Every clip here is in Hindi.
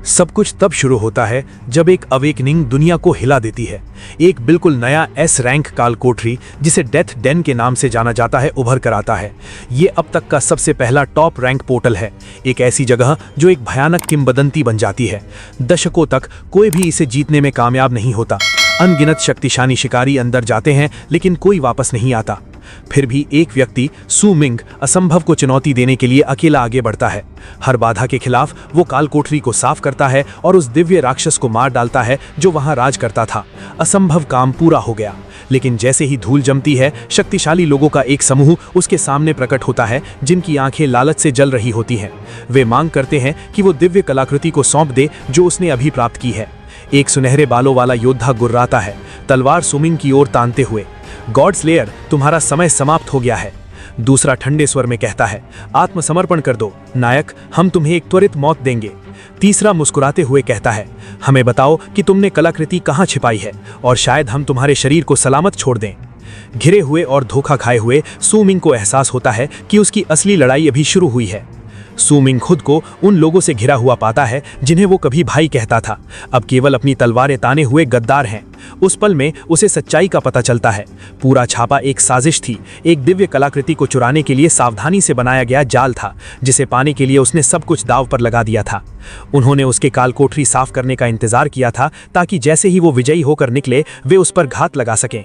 सब कुछ तब शुरू होता है जब एक अवेकनिंग दुनिया को हिला देती है। एक बिल्कुल नया एस रैंक काल कोठरी, जिसे डेथ डेन के नाम से जाना जाता है, उभर कर आता है। ये अब तक का सबसे पहला टॉप रैंक पोर्टल है, एक ऐसी जगह जो एक भयानक किंवदंती बन जाती है। दशकों तक कोई भी इसे जीतने में कामयाब नहीं होता। अनगिनत शक्तिशाली शिकारी अंदर जाते हैं लेकिन कोई वापस नहीं आता। फिर भी एक व्यक्ति सू मिंग असंभव को चुनौती देने के लिए अकेला आगे बढ़ता है। हर बाधा के खिलाफ वो काल कोठरी को साफ करता है और उस दिव्य राक्षस को मार डालता है जो वहां राज करता था। असंभव काम पूरा हो गया, लेकिन जैसे ही धूल जमती है, शक्तिशाली लोगों का एक समूह उसके सामने प्रकट होता है, जिनकी आंखें लालच से जल रही होती हैं। वे मांग करते हैं कि वो दिव्य कलाकृति को सौंप दे जो उसने अभी प्राप्त की है। एक सुनहरे बालों वाला योद्धा गुर्राता है, तलवार सुमिंग की ओर तानते हुए। गॉड स्लेयर, तुम्हारा समय समाप्त हो गया है। दूसरा ठंडे स्वर में कहता है, आत्मसमर्पण कर दो नायक, हम तुम्हें एक त्वरित मौत देंगे। तीसरा मुस्कुराते हुए कहता है, हमें बताओ कि तुमने कलाकृति कहाँ छिपाई है और शायद हम तुम्हारे शरीर को सलामत छोड़ दें। घिरे हुए और धोखा खाए हुए सू मिंग को एहसास होता है कि उसकी असली लड़ाई अभी शुरू हुई है। सू मिंग खुद को उन लोगों से घिरा हुआ पाता है जिन्हें वो कभी भाई कहता था, अब केवल अपनी तलवारें ताने हुए गद्दार हैं। उस पल में उसे सच्चाई का पता चलता है। पूरा छापा एक साजिश थी, एक दिव्य कलाकृति को चुराने के लिए सावधानी से बनाया गया जाल था, जिसे पाने के लिए उसने सब कुछ दांव पर लगा दिया था। उन्होंने उसके काल कोठरी साफ करने का इंतजार किया था, ताकि जैसे ही वो विजयी होकर निकले वे उस पर घात लगा सकें।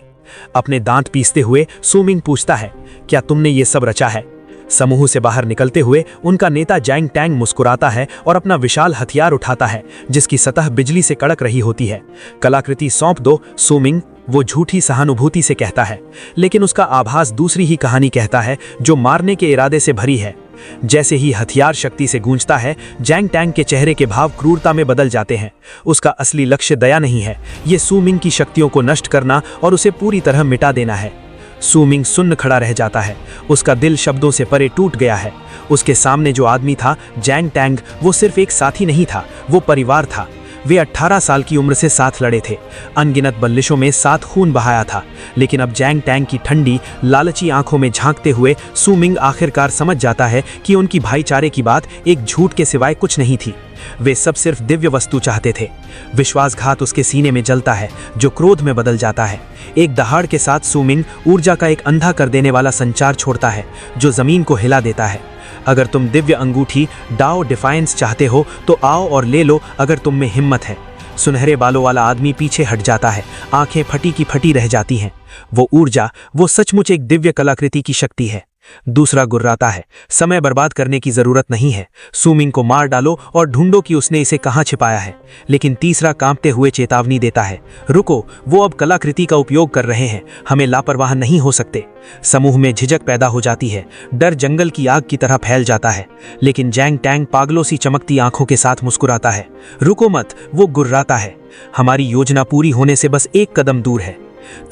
अपने दांत पीसते हुए सू मिंग पूछता है, क्या तुमने ये सब रचा है? समूह से बाहर निकलते हुए उनका नेता जैंग टैंग मुस्कुराता है और अपना विशाल हथियार उठाता है, जिसकी सतह बिजली से कड़क रही होती है। कलाकृति सौंप दो सू मिंग, वो झूठी सहानुभूति से कहता है, लेकिन उसका आभास दूसरी ही कहानी कहता है, जो मारने के इरादे से भरी है। जैसे ही हथियार शक्ति से गूंजता है, जैंग टैंग के चेहरे के भाव क्रूरता में बदल जाते हैं। उसका असली लक्ष्य दया नहीं है, ये सू मिंग की शक्तियों को नष्ट करना और उसे पूरी तरह मिटा देना है। सू मिंग सुन्न खड़ा रह जाता है, उसका दिल शब्दों से परे टूट गया है। उसके सामने जो आदमी था, जैंग टैंग, वो सिर्फ एक साथी नहीं था, वो परिवार था। वे 18 साल की उम्र से साथ लड़े थे, अनगिनत बंदिशों में साथ खून बहाया था, लेकिन अब जैंग टैंग की ठंडी लालची आंखों में झांकते हुए सू मिंग आखिरकार समझ जाता है कि उनकी भाईचारे की बात एक झूठ के सिवाय कुछ नहीं थी। वे सब सिर्फ दिव्य वस्तु चाहते थे। विश्वासघात उसके सीने में जलता है, जो क्रोध में बदल जाता है। एक दहाड़ के साथ सू मिंग ऊर्जा का एक अंधा कर देने वाला संचार छोड़ता है, जो जमीन को हिला देता है। अगर तुम दिव्य अंगूठी डाओ डिफाइंस चाहते हो तो आओ और ले लो, अगर तुम में हिम्मत है। सुनहरे बालों वाला आदमी पीछे हट जाता है, आंखें फटी की फटी रह जाती हैं। वो ऊर्जा, वो सचमुच एक दिव्य कलाकृति की शक्ति है। दूसरा गुर्राता है, समय बर्बाद करने की जरूरत नहीं है, सू मिंग को मार डालो और ढूंढो कि उसने इसे कहां छिपाया है। लेकिन तीसरा कांपते हुए चेतावनी देता है, रुको, वो अब कलाकृति का उपयोग कर रहे हैं, हमें लापरवाह नहीं हो सकते। समूह में झिझक पैदा हो जाती है, डर जंगल की आग की तरह फैल जाता है। लेकिन जैंग टैंग पागलों सी चमकती आंखों के साथ मुस्कुराता है, रुको मत, वो गुर्राता है, हमारी योजना पूरी होने से बस एक कदम दूर है।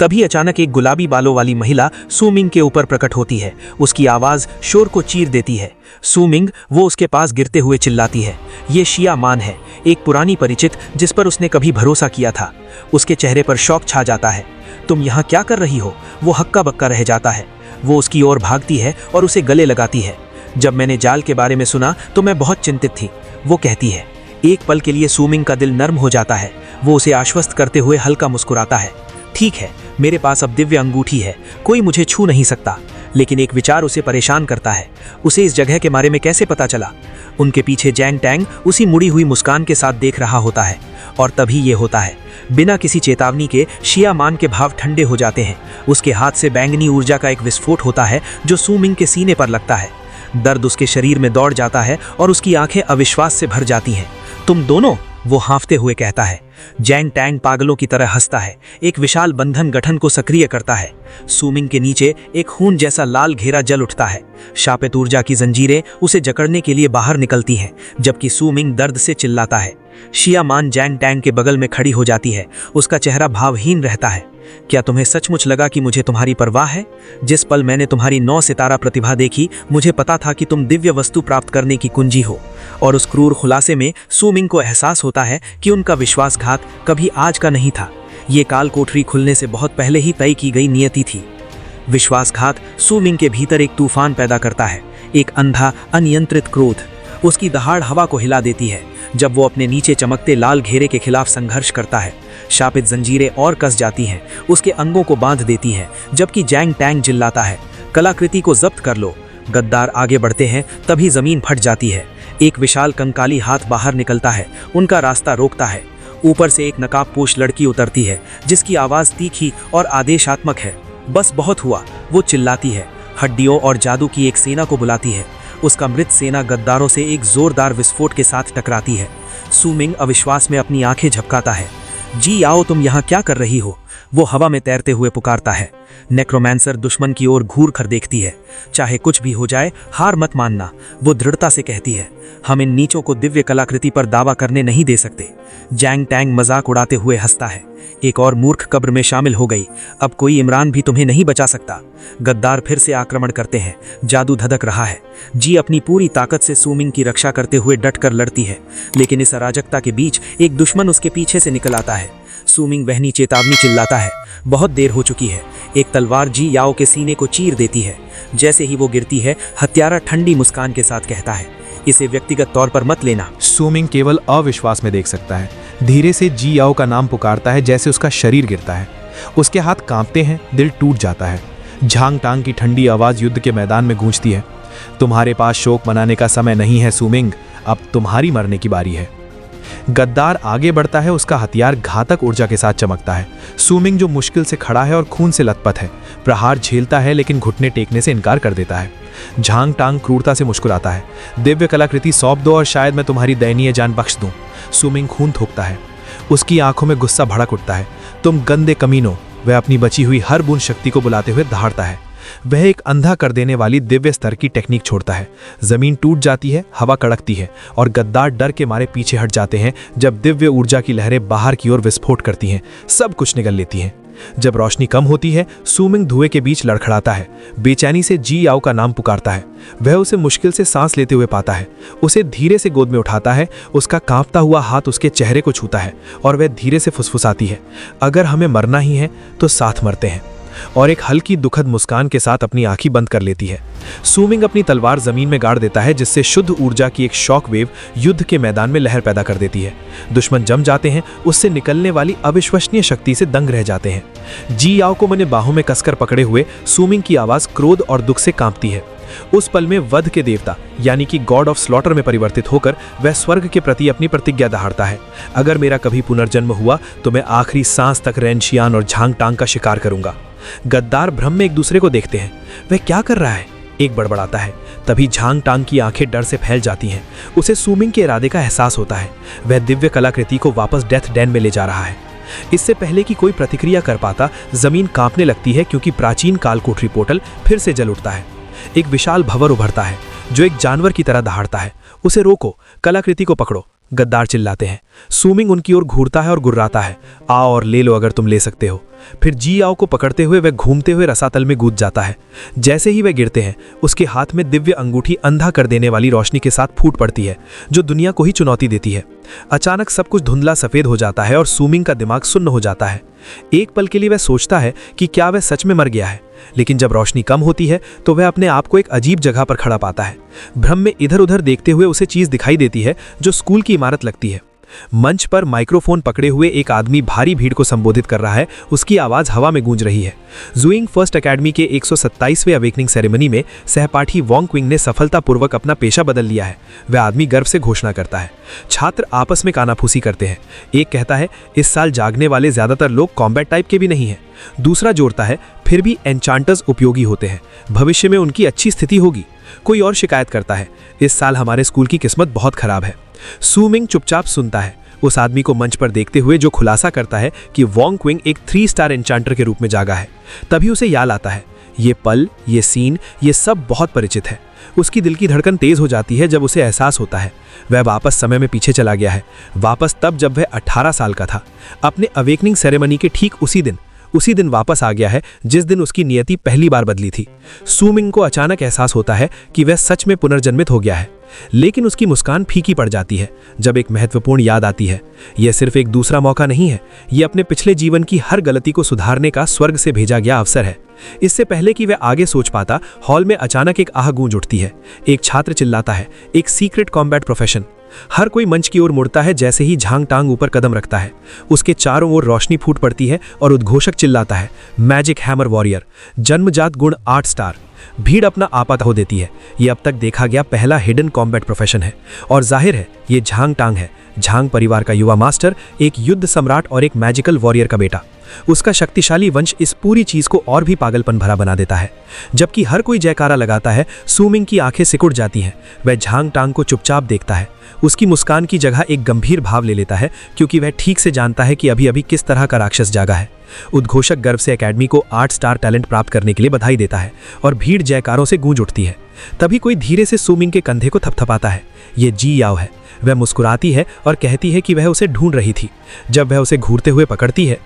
तभी अचानक एक गुलाबी बालों वाली महिला सू मिंग के ऊपर प्रकट होती है। उसकी आवाज शोर को चीर देती है। सू मिंग, वो उसके पास गिरते हुए चिल्लाती है, ये शिया मान है, एक पुरानी परिचित जिस पर उसने कभी भरोसा किया था। उसके चेहरे पर शौक छा जाता है। तुम यहाँ क्या कर रही हो? वो हक्का बक्का रह जाता है। वो उसकी ओर भागती है और उसे गले लगाती है। जब मैंने जाल के बारे में सुना तो मैं बहुत चिंतित थी, वो कहती है। एक पल के लिए सू मिंग का दिल नर्म हो जाता है। वो उसे आश्वस्त करते हुए हल्का मुस्कुराता है, ठीक है, मेरे पास अब दिव्य अंगूठी है, कोई मुझे छू नहीं सकता। लेकिन एक विचार उसे परेशान करता है, उसे इस जगह के बारे में कैसे पता चला? उनके पीछे जैंग टैंग उसी मुड़ी हुई मुस्कान के साथ देख रहा होता है। और तभी ये होता है, बिना किसी चेतावनी के शिया मान के भाव ठंडे हो जाते हैं। उसके हाथ से बैंगनी ऊर्जा का एक विस्फोट होता है, जो सू मिंग के सीने पर लगता है। दर्द उसके शरीर में दौड़ जाता है और उसकी आंखें अविश्वास से भर जाती हैं। तुम दोनों, वो हाँफते हुए कहता है। जैंग टैंग पागलों की तरह हंसता है, एक विशाल बंधन गठन को सक्रिय करता है। सू मिंग के नीचे एक खून जैसा लाल घेरा जल उठता है। शापित ऊर्जा की जंजीरें उसे जकड़ने के लिए बाहर निकलती हैं, जबकि सू मिंग दर्द से चिल्लाता है। शिया मान जैंग टैंग के बगल में खड़ी हो जाती है, उसका चेहरा भावहीन रहता है। क्या तुम्हें सचमुच लगा कि मुझे तुम्हारी परवाह है? जिस पल मैंने तुम्हारी 9 सितारा प्रतिभा देखी, मुझे पता था कि तुम दिव्य वस्तु प्राप्त करने की कुंजी हो। और उस क्रूर खुलासे में सू मिंग को एहसास होता है कि उनका विश्वासघात कभी आज का नहीं था, ये काल कोठरी खुलने से बहुत पहले ही तय की गई नियति थी। विश्वासघात सू मिंग के भीतर एक तूफान पैदा करता है, एक अंधा अनियंत्रित क्रोध। उसकी दहाड़ हवा को हिला देती है जब वो अपने नीचे चमकते लाल घेरे के खिलाफ संघर्ष करता है। शापित जंजीरें और कस जाती हैं, उसके अंगों को बांध देती हैं, जबकि जैंग टैंग चिल्लाता है, कलाकृति को जब्त कर लो। गद्दार आगे बढ़ते हैं, तभी जमीन फट जाती है। एक विशाल कंकाली हाथ बाहर निकलता है, उनका रास्ता रोकता है। ऊपर से एक नकाबपोश लड़की उतरती है, जिसकी आवाज तीखी और आदेशात्मक है। बस बहुत हुआ, वो चिल्लाती है, हड्डियों और जादू की एक सेना को बुलाती है। उसका मृत सेना गद्दारों से एक जोरदार विस्फोट के साथ टकराती है। सूमिंग अविश्वास में अपनी आंखें झपकाता है। जी आओ, तुम यहाँ क्या कर रही हो? वो हवा में तैरते हुए पुकारता है। नेक्रोमैंसर दुश्मन की ओर घूर कर देखती है। चाहे कुछ भी हो जाए, हार मत मानना, वो दृढ़ता से कहती है। हम इन नीचों को दिव्य कलाकृति पर दावा करने नहीं दे सकते। जैंग टैंग मजाक उड़ाते हुए हंसता है। एक और मूर्ख कब्र में शामिल हो गई, अब कोई इमरान भी तुम्हें नहीं बचा सकता। गद्दार फिर से आक्रमण करते हैं। जादू धधक रहा है। जी अपनी पूरी ताकत से सूमिंग की रक्षा करते हुए डटकर लड़ती है, लेकिन इस अराजकता के बीच एक दुश्मन उसके पीछे से निकल आता है। सूमिंग वहनी चेतावनी चिल्लाता है, बहुत देर हो चुकी है। एक तलवार जी याओ के सीने को चीर देती है। जैसे ही वो गिरती है, हत्यारा ठंडी मुस्कान के साथ कहता है, इसे व्यक्तिगत तौर पर मत लेना। सूमिंग केवल अविश्वास में देख सकता है। धीरे से जी याओ का नाम पुकारता है, जैसे उसका शरीर गिरता है। उसके हाथ कांपते हैं, दिल टूट जाता है। झांग टांग की ठंडी आवाज युद्ध के मैदान में गूंजती है। तुम्हारे पास शोक मनाने का समय नहीं है सूमिंग, अब तुम्हारी मरने की बारी है। गद्दार आगे बढ़ता है, उसका हथियार घातक ऊर्जा के साथ चमकता है। सूमिंग जो मुश्किल से खड़ा है और खून से लथपथ है, प्रहार झेलता है लेकिन घुटने टेकने से इनकार कर देता है। झांग टांग क्रूरता से मुस्कुराता है, दिव्य कलाकृति सौंप दो और शायद मैं तुम्हारी दयनीय जान बख्श दूं। सूमिंग खून थूकता है, उसकी आंखों में गुस्सा भड़क उठता है। तुम गंदे कमीनों। वह अपनी बची हुई हर बूंद शक्ति को बुलाते हुए दहाड़ता है। वह एक अंधा कर देने वाली दिव्य स्तर की टेक्निक छोड़ता है। जमीन टूट जाती है, हवा कड़कती है और गद्दार डर के मारे पीछे हट जाते हैं। जब दिव्य ऊर्जा की लहरें बाहर की ओर विस्फोट करती हैं, सब कुछ निगल लेती हैं। जब रोशनी कम होती है, सूमिंग धुएं के बीच लड़खड़ाता है। बेचैनी से जी याओ का नाम पुकारता है। वह उसे मुश्किल से सांस लेते हुए पाता है, उसे धीरे से गोद में उठाता है। उसका कांपता हुआ हाथ उसके चेहरे को छूता है और वह धीरे से फुसफुसाती है, अगर हमें मरना ही है तो साथ मरते हैं। और एक हल्की दुखद मुस्कान के साथ अपनी आंखें बंद कर लेती है। सूमिंग अपनी तलवार जमीन में गाड़ देता है, जिससे शुद्ध ऊर्जा की एक शॉक वेव युद्ध के मैदान में लहर पैदा कर देती है। दुश्मन जम जाते हैं, उससे निकलने वाली अविश्वसनीय शक्ति से दंग रह जाते हैं। जी याओ को मैंने बाहों में कसकर पकड़े हुए सूमिंग की आवाज क्रोध और दुख से कांपती है। उस पल में वध के देवता यानी कि गॉड ऑफ स्लॉटर में परिवर्तित होकर वह स्वर्ग के प्रति अपनी प्रतिज्ञा दहाड़ता है। अगर मेरा कभी पुनर्जन्म हुआ तो मैं आखिरी सांस तक रेनशियान और झांग टांग का शिकार करूंगा। गद्दार भ्रम में एक दूसरे को देखते हैं। वह क्या कर रहा है? एक बड़बड़ाता है। तभी झांग टांग की आंखें डर से फैल जाती हैं। उसे सूमिंग के इरादे का एहसास होता है। वह दिव्य कलाकृति को वापस डेथ डैन में ले जा रहा है। इससे पहले कि कोई प्रतिक्रिया कर पाता, जमीन कांपने लगती है क्योंकि प्राचीन कालकोठरी पोर्टल फिर से जल उठता है। एक विशाल भंवर उभरता है जो एक जानवर की तरह दहाड़ता है। उसे रोको, कलाकृति को पकड़ो, गद्दार चिल्लाते हैं। सूमिंग उनकी ओर घूरता है और गुर्राता है, आओ और ले लो अगर तुम ले सकते हो। फिर जी आओ को पकड़ते हुए वह घूमते हुए रसातल में कूद जाता है। जैसे ही वह गिरते हैं, उसके हाथ में दिव्य अंगूठी अंधा कर देने वाली रोशनी के साथ फूट पड़ती है, जो दुनिया को ही चुनौती देती है। अचानक सब कुछ धुंधला सफेद हो जाता है और सूमिंग का दिमाग सुन्न हो जाता है। एक पल के लिए वह सोचता है कि क्या वह सच में मर गया है, लेकिन जब रोशनी कम होती है तो वह अपने आप को एक अजीब जगह पर खड़ा पाता है। भ्रम में इधर उधर देखते हुए उसे चीज दिखाई देती है जो स्कूल की इमारत लगती है। मंच पर माइक्रोफोन पकड़े हुए एक आदमी भारी भीड़ को संबोधित कर रहा है। उसकी आवाज हवा में गूंज रही है। जुइंग फर्स्ट एकेडमी के 127वें अवेकनिंग सेरेमनी में सहपाठी वोंग क्विंग ने सफलतापूर्वक अपना पेशा बदल लिया है। वह आदमी गर्व से घोषणा करता है। छात्र आपस में कानाफूसी करते हैं। एक कहता है, इस साल जागने वाले ज्यादातर लोग कॉम्बैट टाइप के भी नहीं हैं। दूसरा जोड़ता है, फिर भी एन्चांटर्स उपयोगी होते हैं, भविष्य में उनकी अच्छी स्थिति होगी। कोई और शिकायत करता है, इस साल हमारे स्कूल की किस्मत बहुत खराब है। सूमिंग चुपचाप सुनता है, उस आदमी को मंच पर देखते हुए जो खुलासा करता है कि वोंग क्विंग एक 3 स्टार एन्चांटर के रूप में जागा है। तभी उसे याद आता है, ये पल, ये सीन, ये सब बहुत परिचित है। उसकी दिल की धड़कन तेज हो जाती है जब उसे एहसास होता है वह वापस समय में पीछे चला गया है। वापस तब जब वह 18 साल का था, अपने अवेकनिंग सेरेमनी के ठीक उसी दिन वापस आ गया है जिस दिन उसकी नियति पहली बार बदली थी। सूमिंग को अचानक एहसास होता है कि वह सच में पुनर्जन्मित हो गया है, लेकिन उसकी मुस्कान फीकी पड़ जाती है जब एक महत्वपूर्ण याद आती है। यह सिर्फ एक दूसरा मौका नहीं है, यह अपने पिछले जीवन की हर गलती को सुधारने का स्वर्ग से भेजा गया अवसर है। इससे पहले कि वह आगे सोच पाता, हॉल में अचानक एक आह गूंज उठती है। एक छात्र चिल्लाता है, एक सीक्रेट कॉम्बैट प्रोफेशन। हर कोई मंच की ओर मुड़ता है जैसे ही झांग टांग ऊपर कदम रखता है। उसके चारों ओर रोशनी फूट पड़ती है और उद्घोषक चिल्लाता है, मैजिक हैमर वॉरियर, जन्मजात गुण 8 स्टार। भीड़ अपना आपा हो देती है। ये अब तक देखा गया पहला हिडन कॉम्बैट प्रोफेशन है और जाहिर है ये झांग टांग है, झांग परिवार का युवा मास्टर, एक युद्ध सम्राट और एक मैजिकल वॉरियर का बेटा। उसका शक्तिशाली वंश इस पूरी चीज को और भी पागलपन भरा बना देता है। जबकि हर कोई जयकारा लगाता है, सूमिंग की आंखें सिकुड़ जाती हैं। वह झांग टांग को चुपचाप देखता है। उसकी मुस्कान की जगह एक गंभीर भाव ले लेता है, क्योंकि वह ठीक से जानता है कि अभी अभी किस तरह का राक्षस जागा है। उद्घोषक गर्व से एकेडमी को 8 स्टार टैलेंट प्राप्त करने के लिए बधाई देता है और भीड़ जयकारों से गूंज उठती है। तभी कोई धीरे से सूमिंग के कंधे को थपथपाता है। ये जी याओ है। वह मुस्कुराती है और कहती है कि वह उसे ढूंढ रही थी। जब वह उसे घूरते हुए पकड़ती है